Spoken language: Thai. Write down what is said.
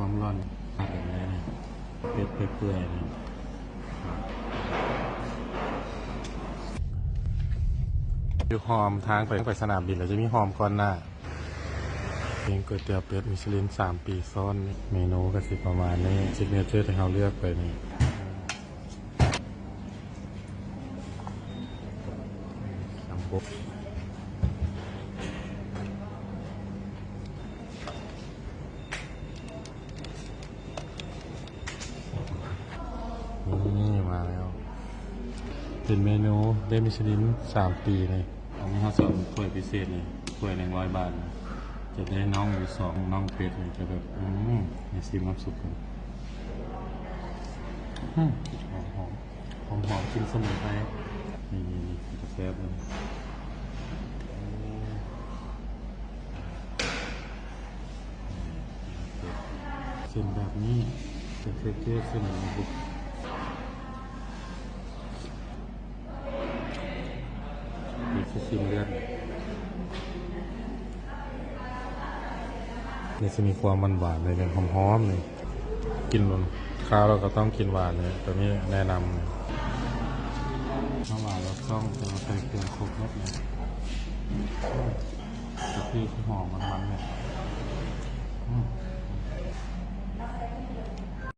ความร้อนแบบนี้นะเป็ดเปื่อยๆนะอยู่หอมทางไปสนามบินแล้วจะมีหอมก่อนหน้าเพลงก๋วยเตี๋ยวเป็ดมิชลิน3 ปีซ้อนเมนูก็สิประมาณนี้ซิกเนเจอร์ที่เราเลือกไปนี่สัมบุนี่มาแล้วเป็นเมนูได้มิชลิน3 ปีเลยอันนี้เขาสอนถ้วยพิเศษเลยถ้วย100 บาทนะจะได้น่องอยู่2น่องเป็ดเลยจะแบบอย่าซิมน้ำซุปกันหอมกินสมุนไพรนี่จะแซ่บเลยเส้นแบบนี้จะเทเจอร์เส้นบุกมีซิมเลือดนี่จะมีความหวานเลยเป็นหอมๆเลยกินข้าวเราก็ต้องกินหวานเลยตัวนี้แนะนำเลยถ้าหวานเราต้องจะใส่เครื่องครบรสเลยกะทิที่หอมมันๆเนี่ย